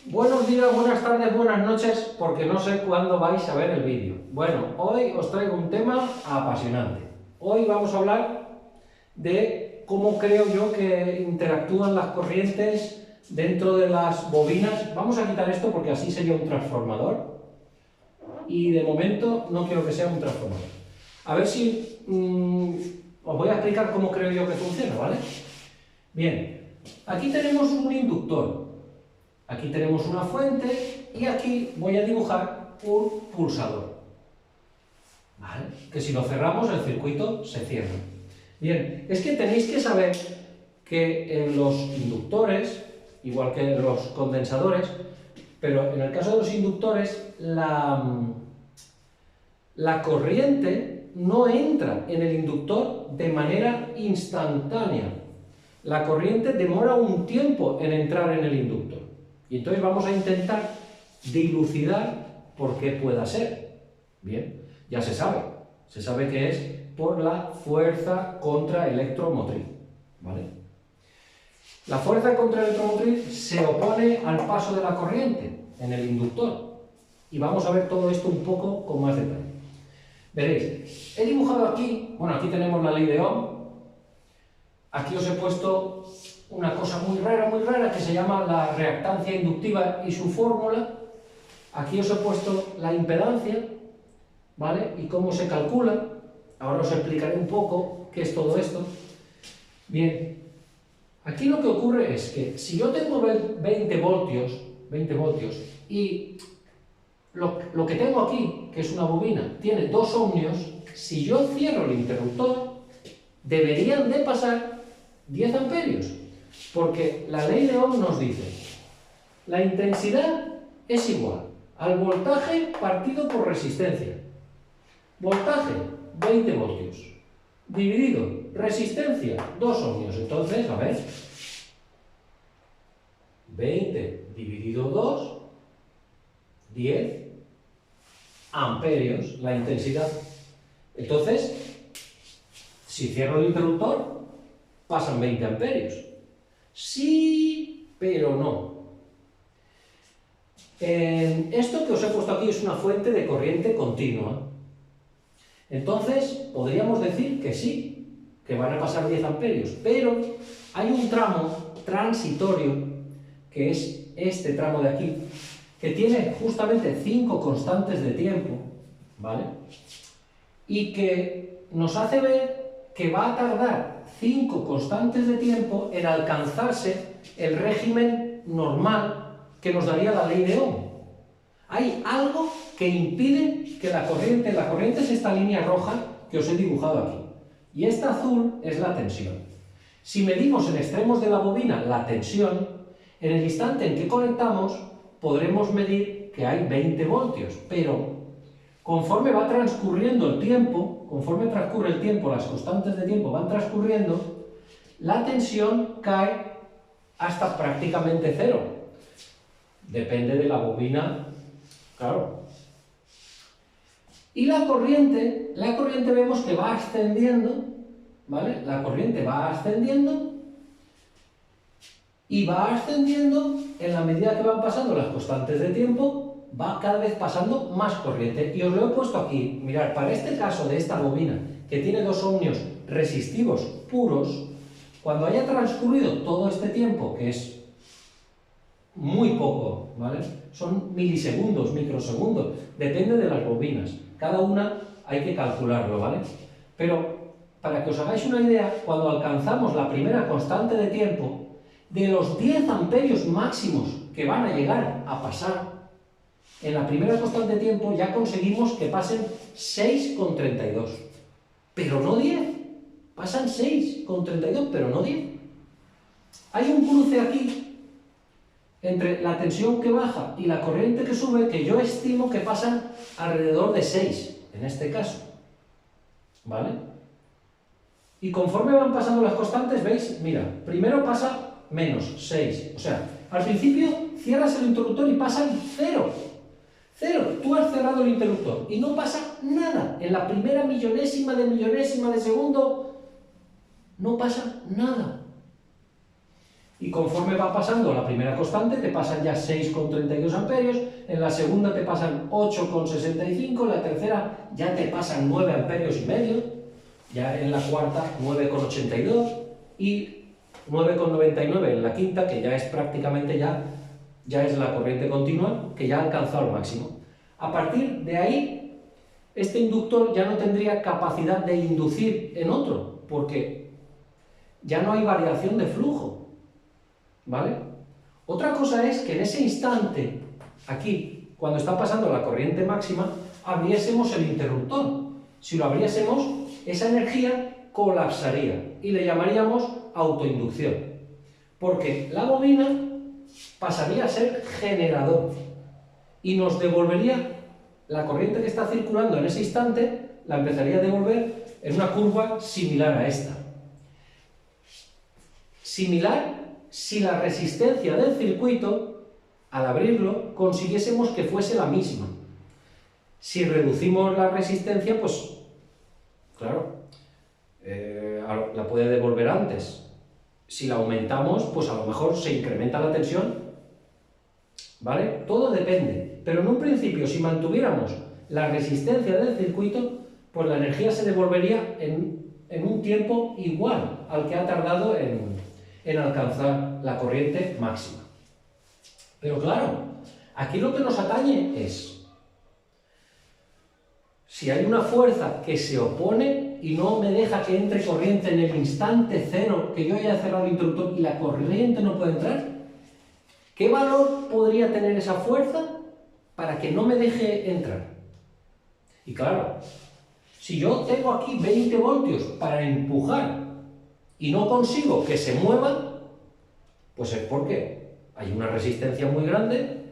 Buenos días, buenas tardes, buenas noches, porque no sé cuándo vais a ver el vídeo. Bueno, hoy os traigo un tema apasionante. Hoy vamos a hablar de cómo creo yo que interactúan las corrientes dentro de las bobinas. Vamos a quitar esto porque así sería un transformador. Y de momento no quiero que sea un transformador. A ver si os voy a explicar cómo creo yo que funciona, ¿vale? Bien, aquí tenemos un inductor. Aquí tenemos una fuente y aquí voy a dibujar un pulsador, ¿vale? Que si lo cerramos el circuito se cierra. Bien, es que tenéis que saber que en los inductores, igual que en los condensadores, pero en el caso de los inductores, la corriente no entra en el inductor de manera instantánea. La corriente demora un tiempo en entrar en el inductor. Y entonces vamos a intentar dilucidar por qué pueda ser. Bien, ya se sabe que es por la fuerza contraelectromotriz, ¿vale? La fuerza contraelectromotriz se opone al paso de la corriente en el inductor. Y vamos a ver todo esto un poco con más detalle. Veréis, he dibujado aquí, bueno, aquí tenemos la ley de Ohm. Aquí os he puesto una cosa muy rara que se llama la reactancia inductiva y su fórmula. Aquí os he puesto la impedancia, ¿vale? Y cómo se calcula. Ahora os explicaré un poco qué es todo esto. Bien, aquí lo que ocurre es que si yo tengo 20 voltios y lo que tengo aquí, que es una bobina, tiene 2 ohmios, si yo cierro el interruptor, deberían de pasar 10 amperios. Porque la ley de Ohm nos dice, la intensidad es igual al voltaje partido por resistencia. Voltaje, 20 voltios, dividido, resistencia, 2 ohmios. Entonces, a ver, 20 dividido 2, 10 amperios, la intensidad. Entonces, si cierro el interruptor, pasan 20 amperios. Sí, pero no. Esto que os he puesto aquí es una fuente de corriente continua. Entonces, podríamos decir que sí, que van a pasar 10 amperios, pero hay un tramo transitorio, que es este tramo de aquí, que tiene justamente 5 constantes de tiempo, ¿vale? Y que nos hace ver que va a tardar 5 constantes de tiempo en alcanzarse el régimen normal que nos daría la ley de Ohm. Hay algo que impide que la corriente es esta línea roja que os he dibujado aquí. Y esta azul es la tensión. Si medimos en extremos de la bobina la tensión, en el instante en que conectamos podremos medir que hay 20 voltios, pero conforme va transcurriendo el tiempo, conforme transcurre el tiempo, las constantes de tiempo van transcurriendo, la tensión cae hasta prácticamente cero. Depende de la bobina, claro. Y la corriente vemos que va ascendiendo, ¿vale? La corriente va ascendiendo y va ascendiendo en la medida que van pasando las constantes de tiempo. Va cada vez pasando más corriente. Y os lo he puesto aquí. Mirad, para este caso de esta bobina, que tiene 2 ohmios resistivos puros, cuando haya transcurrido todo este tiempo, que es muy poco, ¿vale? Son milisegundos, microsegundos, depende de las bobinas. Cada una hay que calcularlo, ¿vale? Pero, para que os hagáis una idea, cuando alcanzamos la primera constante de tiempo, de los 10 amperios máximos que van a llegar a pasar en la primera constante de tiempo, ya conseguimos que pasen 6,32. Pero no 10. Pasan 6,32, pero no 10. Hay un cruce aquí entre la tensión que baja y la corriente que sube, que yo estimo que pasan alrededor de 6, en este caso. ¿Vale? Y conforme van pasando las constantes, ¿veis? Mira, primero pasa menos 6. O sea, al principio cierras el interruptor y pasan 0. 0. Tú has cerrado el interruptor y no pasa nada. En la primera millonésima de segundo no pasa nada. Y conforme va pasando la primera constante, te pasan ya 6,32 amperios, en la segunda te pasan 8,65, en la tercera ya te pasan 9 amperios y medio, ya en la cuarta 9,82 y 9,99 en la quinta, que ya es prácticamente ya es la corriente continua, que ya ha alcanzado el máximo. A partir de ahí, este inductor ya no tendría capacidad de inducir en otro, porque ya no hay variación de flujo, ¿vale? Otra cosa es que en ese instante, aquí, cuando está pasando la corriente máxima, abriésemos el interruptor. Si lo abriésemos, esa energía colapsaría y le llamaríamos autoinducción, porque la bobina pasaría a ser generador y nos devolvería la corriente que está circulando en ese instante, la empezaría a devolver en una curva similar a esta. Similar si la resistencia del circuito, al abrirlo, consiguiésemos que fuese la misma. Si reducimos la resistencia, pues, claro, la puede devolver antes. Si la aumentamos, pues a lo mejor se incrementa la tensión, ¿vale? Todo depende, pero en un principio, si mantuviéramos la resistencia del circuito, pues la energía se devolvería en un tiempo igual al que ha tardado en alcanzar la corriente máxima. Pero claro, aquí lo que nos atañe es, si hay una fuerza que se opone y no me deja que entre corriente en el instante cero, que yo haya cerrado el interruptor y la corriente no puede entrar, ¿qué valor podría tener esa fuerza para que no me deje entrar? Y claro, si yo tengo aquí 20 voltios para empujar y no consigo que se mueva, pues es porque hay una resistencia muy grande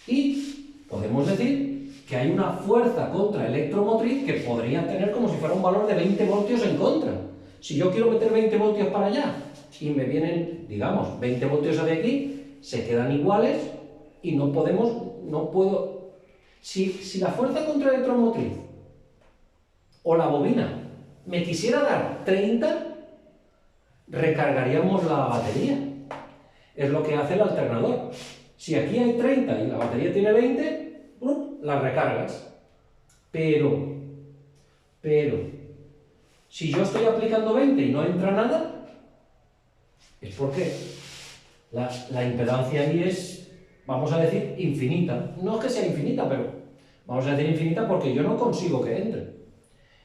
y podemos decir que hay una fuerza contraelectromotriz que podría tener como si fuera un valor de 20 voltios en contra. Si yo quiero meter 20 voltios para allá y me vienen, digamos, 20 voltios hacia aquí, se quedan iguales y no puedo... Si la fuerza contraelectromotriz o la bobina me quisiera dar 30, recargaríamos la batería. Es lo que hace el alternador. Si aquí hay 30 y la batería tiene 20, la recargas. Pero, si yo estoy aplicando 20 y no entra nada, es porque la impedancia ahí es, vamos a decir, infinita. No es que sea infinita, pero vamos a decir infinita porque yo no consigo que entre.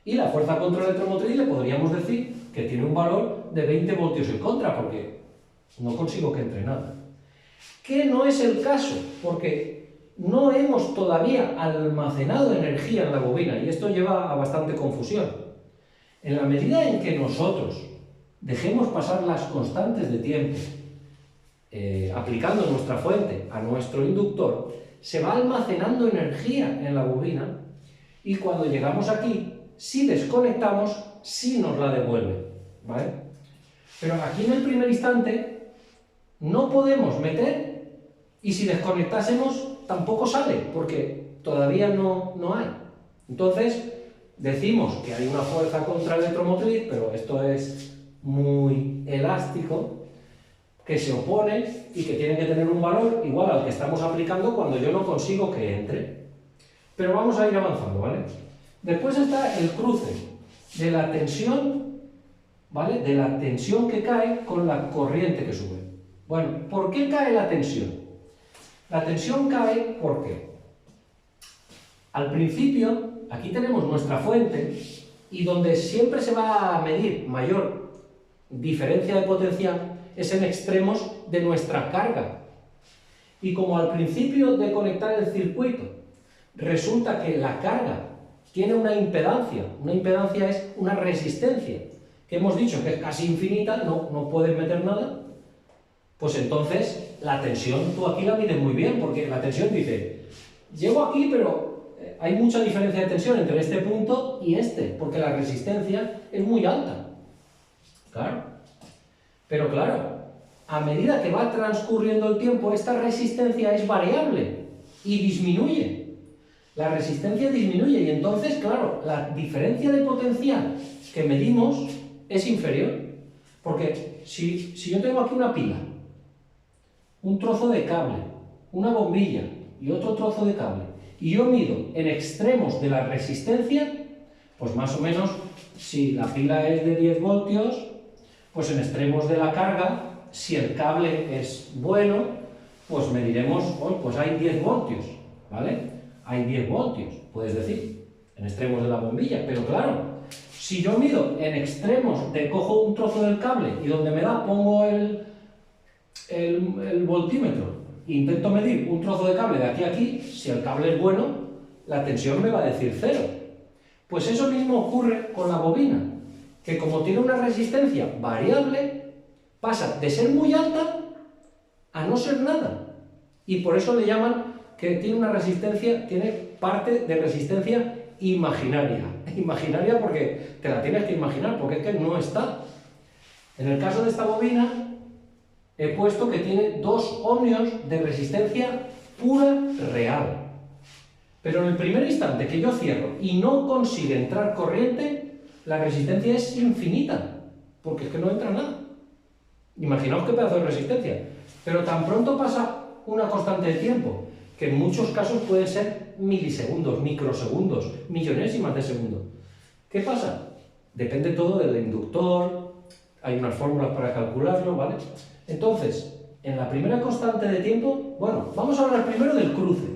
Y la fuerza contraelectromotriz le podríamos decir que tiene un valor de 20 voltios en contra, porque no consigo que entre nada. Que no es el caso, porque no hemos todavía almacenado energía en la bobina, y esto lleva a bastante confusión. En la medida en que nosotros dejemos pasar las constantes de tiempo, aplicando nuestra fuente a nuestro inductor, se va almacenando energía en la bobina, y cuando llegamos aquí, si desconectamos, sí nos la devuelve, ¿vale? Pero aquí en el primer instante no podemos meter, y si desconectásemos tampoco sale, porque todavía no hay. Entonces decimos que hay una fuerza contraelectromotriz, pero esto es muy elástico, que se opone y que tiene que tener un valor igual al que estamos aplicando cuando yo no consigo que entre. Pero vamos a ir avanzando, ¿vale? Después está el cruce de la tensión, ¿vale? De la tensión que cae con la corriente que sube. Bueno, ¿por qué cae la tensión? La tensión cae porque al principio, aquí tenemos nuestra fuente, y donde siempre se va a medir mayor diferencia de potencial es en extremos de nuestra carga. Y como al principio de conectar el circuito resulta que la carga tiene una impedancia es una resistencia, que hemos dicho que es casi infinita, no puedes meter nada, pues entonces la tensión tú aquí la mides muy bien, porque la tensión dice, llego aquí pero hay mucha diferencia de tensión entre este punto y este, porque la resistencia es muy alta. Claro. Pero claro, a medida que va transcurriendo el tiempo, esta resistencia es variable y disminuye. La resistencia disminuye y entonces, claro, la diferencia de potencial que medimos es inferior. Porque si yo tengo aquí una pila un trozo de cable, una bombilla y otro trozo de cable, y yo mido en extremos de la resistencia, pues más o menos, si la pila es de 10 voltios, pues en extremos de la carga, si el cable es bueno, pues mediremos, oh, pues hay 10 voltios, ¿vale? Hay 10 voltios, puedes decir, en extremos de la bombilla, pero claro, si yo mido en extremos, cojo un trozo del cable y donde me da pongo el voltímetro, intento medir un trozo de cable de aquí a aquí, si el cable es bueno, la tensión me va a decir 0. Pues eso mismo ocurre con la bobina, que como tiene una resistencia variable, pasa de ser muy alta a no ser nada. Y por eso le llaman que tiene una resistencia, tiene parte de resistencia imaginaria. Imaginaria porque te la tienes que imaginar, porque es que no está. En el caso de esta bobina, he puesto que tiene 2 ohmios de resistencia pura real. Pero en el primer instante que yo cierro y no consigue entrar corriente, la resistencia es infinita, porque es que no entra nada. Imaginaos qué pedazo de resistencia. Pero tan pronto pasa una constante de tiempo, que en muchos casos pueden ser milisegundos, microsegundos, millonésimas de segundo. ¿Qué pasa? Depende todo del inductor, hay unas fórmulas para calcularlo, ¿vale? Entonces, en la primera constante de tiempo, bueno, vamos a hablar primero del cruce.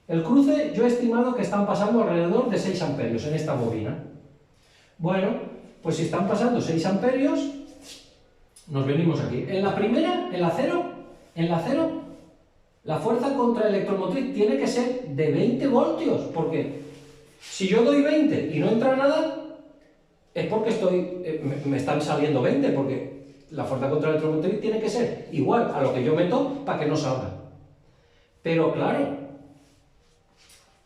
El cruce yo he estimado que están pasando alrededor de 6 amperios en esta bobina. Bueno, pues si están pasando 6 amperios, nos venimos aquí. En la primera, en la cero, la fuerza contra electromotriz tiene que ser de 20 voltios, porque si yo doy 20 y no entra nada, es porque me están saliendo 20, porque la fuerza contra electromotriz tiene que ser igual a lo que yo meto para que no salga. Pero claro,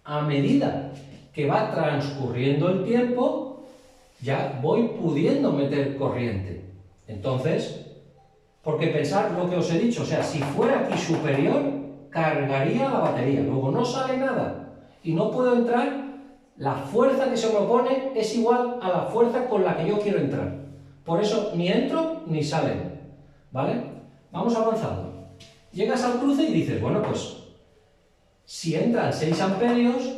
a medida que va transcurriendo el tiempo, ya voy pudiendo meter corriente. Entonces, porque pensar lo que os he dicho, o sea, si fuera aquí superior, cargaría la batería, luego no sale nada y no puedo entrar, la fuerza que se me opone es igual a la fuerza con la que yo quiero entrar. Por eso ni entro ni salen, ¿vale? Vamos avanzando. Llegas al cruce y dices, bueno, pues si entran 6 amperios,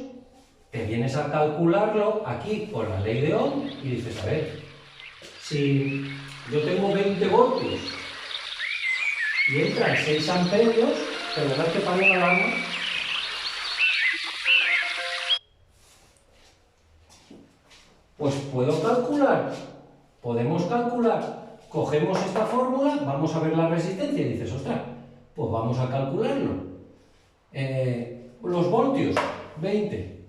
te vienes a calcularlo aquí con la ley de Ohm y dices, a ver, si yo tengo 20 voltios y entran 6 amperios, perdonad que pague la alarma, pues podemos calcular, cogemos esta fórmula, vamos a ver la resistencia y dices, ostras, pues vamos a calcularlo. Los voltios, 20.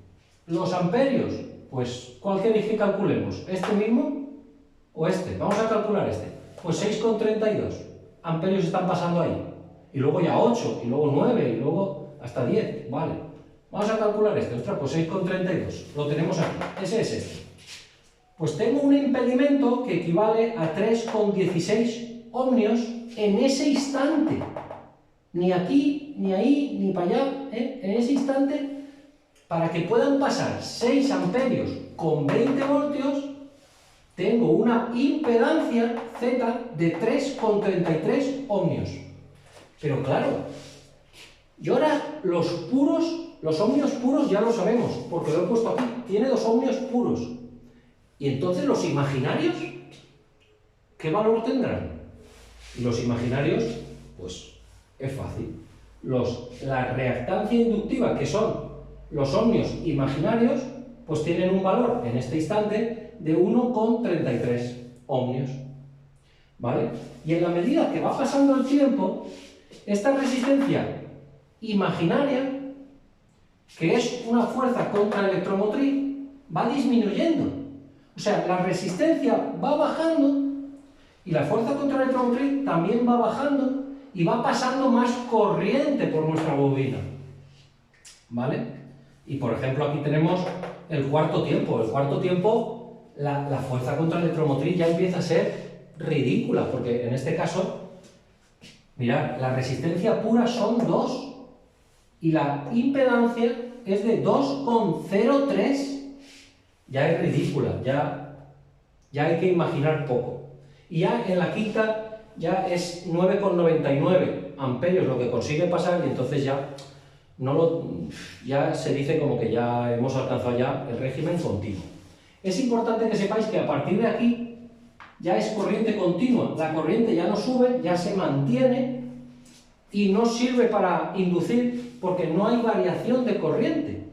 Los amperios, pues, ¿cuál queréis que calculemos? ¿Este mismo o este? Vamos a calcular este. Pues 6,32 amperios están pasando ahí. Y luego ya 8, y luego 9, y luego hasta 10. Vale. Vamos a calcular este. Ostras, pues 6,32. Lo tenemos aquí. Ese es este. Pues tengo un impedimento que equivale a 3,16 ohmios en ese instante. Ni aquí, ni ahí, ni para allá, en ese instante, para que puedan pasar 6 amperios con 20 voltios, tengo una impedancia Z de 3,33 ohmios. Pero claro, y ahora los ohmios puros ya lo sabemos, porque lo he puesto aquí, tiene 2 ohmios puros. Y entonces los imaginarios, ¿qué valor tendrán? Y los imaginarios, pues es fácil. La reactancia inductiva, que son los ohmios imaginarios, pues tienen un valor en este instante de 1,33 ohmios. ¿Vale? Y en la medida que va pasando el tiempo, esta resistencia imaginaria, que es una fuerza contraelectromotriz, va disminuyendo. O sea, la resistencia va bajando y la fuerza contraelectromotriz también va bajando y va pasando más corriente por nuestra bobina. ¿Vale? Y por ejemplo aquí tenemos el cuarto tiempo. El cuarto tiempo, la fuerza contraelectromotriz ya empieza a ser ridícula, porque en este caso, mirad, la resistencia pura son 2 y la impedancia es de 2,03. Ya es ridícula, ya hay que imaginar poco. Y ya en la quinta ya es 9,99. amperios lo que consigue pasar y entonces ya se dice como que ya hemos alcanzado ya el régimen continuo. Es importante que sepáis que a partir de aquí ya es corriente continua, la corriente ya no sube, ya se mantiene y no sirve para inducir porque no hay variación de corriente.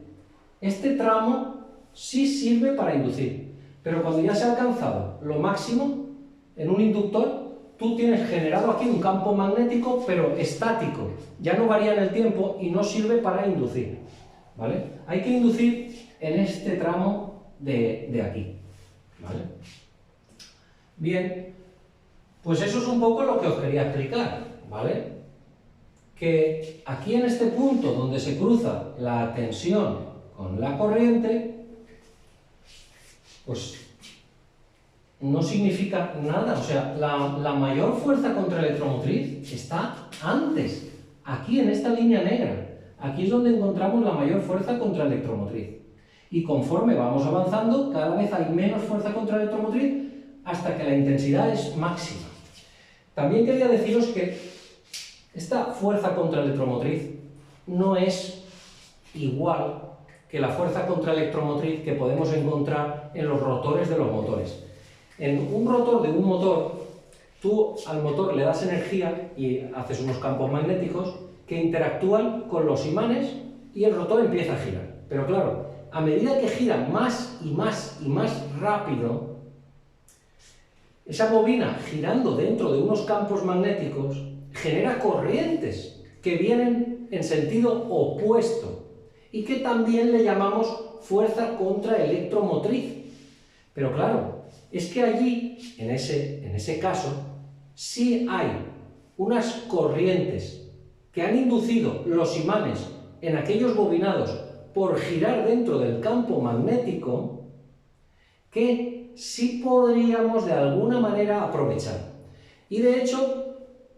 Este tramo sí sirve para inducir, pero cuando ya se ha alcanzado lo máximo en un inductor, tú tienes generado aquí un campo magnético, pero estático, ya no varía en el tiempo y no sirve para inducir, ¿vale? Hay que inducir en este tramo de aquí, ¿vale? Bien, pues eso es un poco lo que os quería explicar, ¿vale? Que aquí en este punto donde se cruza la tensión con la corriente, pues no significa nada, o sea, la mayor fuerza contraelectromotriz está antes, aquí en esta línea negra. Aquí es donde encontramos la mayor fuerza contraelectromotriz. Y conforme vamos avanzando, cada vez hay menos fuerza contraelectromotriz hasta que la intensidad es máxima. También quería deciros que esta fuerza contraelectromotriz no es igual que la fuerza contraelectromotriz que podemos encontrar en los rotores de los motores. En un rotor de un motor, tú al motor le das energía y haces unos campos magnéticos que interactúan con los imanes y el rotor empieza a girar. Pero claro, a medida que gira más y más y más rápido, esa bobina girando dentro de unos campos magnéticos genera corrientes que vienen en sentido opuesto y que también le llamamos fuerza contraelectromotriz. Pero claro, es que allí, en ese caso, sí hay unas corrientes que han inducido los imanes en aquellos bobinados por girar dentro del campo magnético que sí podríamos de alguna manera aprovechar. Y de hecho,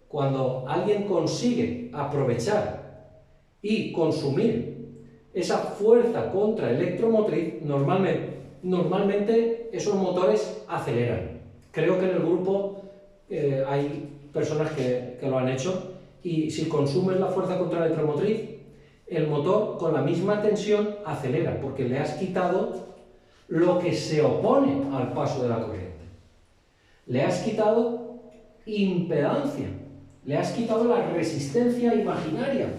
cuando alguien consigue aprovechar y consumir esa fuerza contraelectromotriz, normalmente esos motores aceleran. Creo que en el grupo hay personas que lo han hecho y si consumes la fuerza contraelectromotriz, el motor con la misma tensión acelera porque le has quitado lo que se opone al paso de la corriente. Le has quitado impedancia, le has quitado la resistencia imaginaria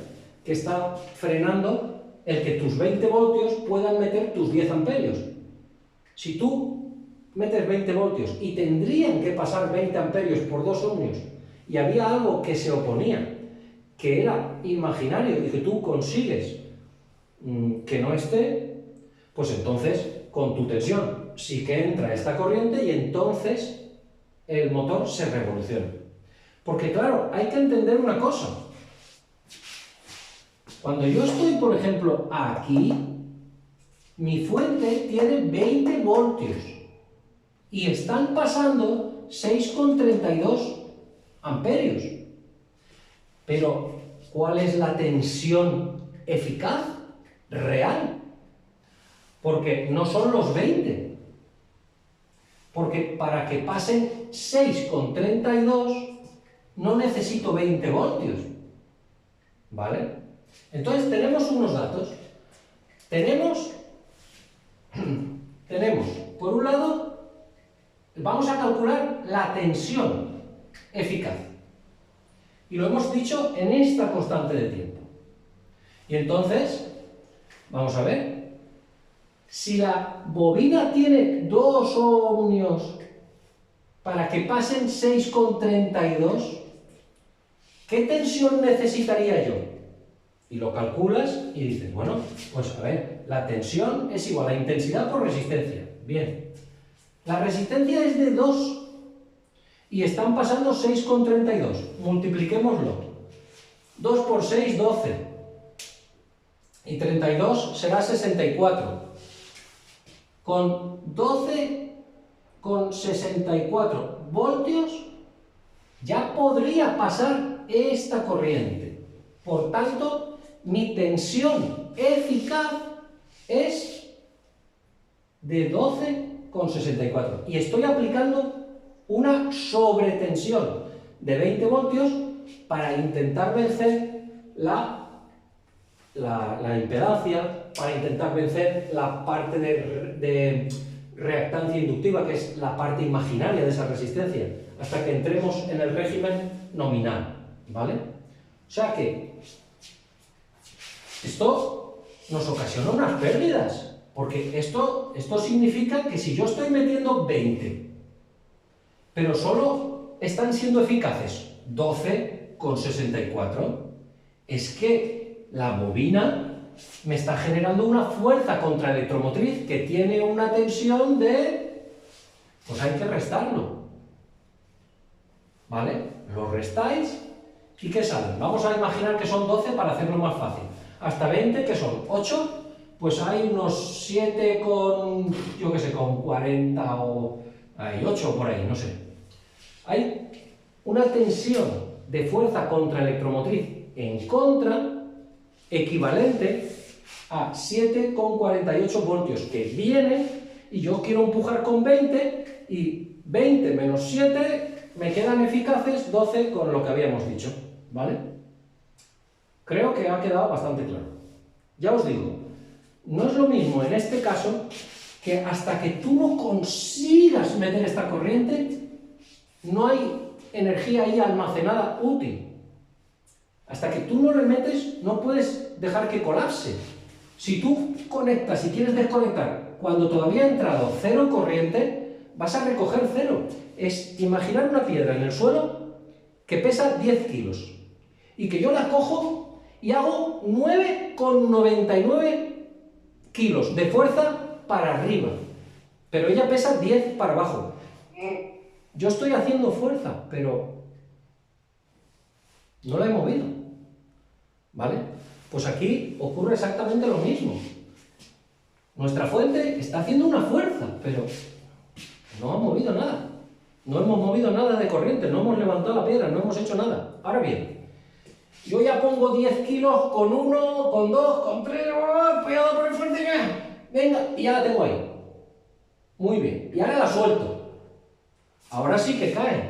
que está frenando el que tus 20 voltios puedan meter tus 10 amperios. Si tú metes 20 voltios y tendrían que pasar 20 amperios por 2 ohmios y había algo que se oponía, que era imaginario y que tú consigues que no esté, pues entonces con tu tensión sí que entra esta corriente y entonces el motor se revoluciona. Porque claro, hay que entender una cosa. Cuando yo estoy, por ejemplo, aquí, mi fuente tiene 20 voltios y están pasando 6,32 amperios. Pero, ¿cuál es la tensión eficaz, real? Porque no son los 20. Porque para que pasen 6,32 no necesito 20 voltios. ¿Vale? Entonces tenemos unos datos. Tenemos, por un lado, vamos a calcular la tensión eficaz. Y lo hemos dicho en esta constante de tiempo. Y entonces, vamos a ver, si la bobina tiene 2 ohmios para que pasen 6,32, ¿qué tensión necesitaría yo? Y lo calculas y dices, bueno, pues a ver, la tensión es igual a intensidad por resistencia. Bien, la resistencia es de 2 y están pasando 6,32. Multipliquémoslo. 2 por 6, 12. Y 32 será 64. Con 12,64 voltios ya podría pasar esta corriente. Por tanto, mi tensión eficaz es de 12,64. Y estoy aplicando una sobretensión de 20 voltios para intentar vencer la impedancia, para intentar vencer la parte de reactancia inductiva, que es la parte imaginaria de esa resistencia, hasta que entremos en el régimen nominal, ¿vale? O sea que esto nos ocasiona unas pérdidas, porque esto significa que si yo estoy metiendo 20, pero solo están siendo eficaces 12,64, es que la bobina me está generando una fuerza contraelectromotriz que tiene una tensión de... pues hay que restarlo, ¿vale? Lo restáis y ¿qué salen? Vamos a imaginar que son 12 para hacerlo más fácil. Hasta 20, que son 8, pues hay unos 7 con, yo qué sé, con 40 o... hay 8 por ahí, no sé. Hay una tensión de fuerza contraelectromotriz en contra equivalente a 7,48 voltios que viene y yo quiero empujar con 20 y 20 menos 7 me quedan eficaces 12 con lo que habíamos dicho, ¿vale? Creo que ha quedado bastante claro. Ya os digo, no es lo mismo en este caso que hasta que tú no consigas meter esta corriente no hay energía ahí almacenada útil. Hasta que tú no le metes, no puedes dejar que colapse. Si tú conectas y quieres desconectar cuando todavía ha entrado cero corriente, vas a recoger cero. Es imaginar una piedra en el suelo que pesa 10 kilos y que yo la cojo y hago 9,99 kilos de fuerza para arriba, pero ella pesa 10 para abajo. Yo estoy haciendo fuerza, pero no la he movido, ¿vale? Pues aquí ocurre exactamente lo mismo. Nuestra fuente está haciendo una fuerza, pero no ha movido nada. No hemos movido nada de corriente, no hemos levantado la piedra, no hemos hecho nada. Ahora bien, yo ya pongo 10 kilos con 1, con 2, con 3, cuidado por el fuerte, venga, y ya la tengo ahí. Muy bien, y ahora la suelto. Ahora sí que cae.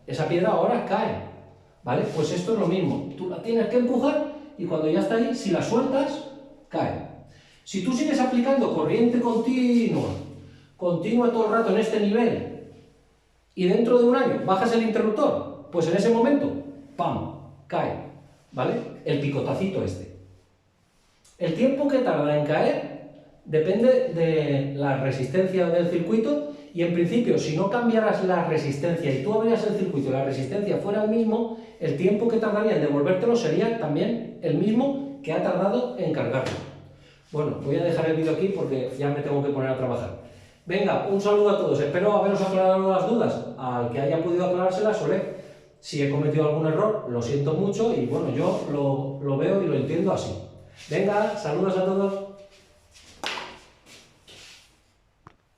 Esa piedra ahora cae. ¿Vale? Pues esto es lo mismo. Tú la tienes que empujar y cuando ya está ahí, si la sueltas, cae. Si tú sigues aplicando corriente continua todo el rato en este nivel, y dentro de un año bajas el interruptor, pues en ese momento, ¡pam!, cae. ¿Vale? El picotacito este. El tiempo que tarda en caer depende de la resistencia del circuito. Y en principio, si no cambiaras la resistencia y tú abrieras el circuito y la resistencia fuera el mismo, el tiempo que tardaría en devolvértelo sería también el mismo que ha tardado en cargarlo. Bueno, voy a dejar el vídeo aquí porque ya me tengo que poner a trabajar. Venga, un saludo a todos. Espero haberos aclarado las dudas. Al que haya podido aclarárselas, olé. Si he cometido algún error, lo siento mucho y bueno, yo lo veo y lo entiendo así. Venga, saludos a todos.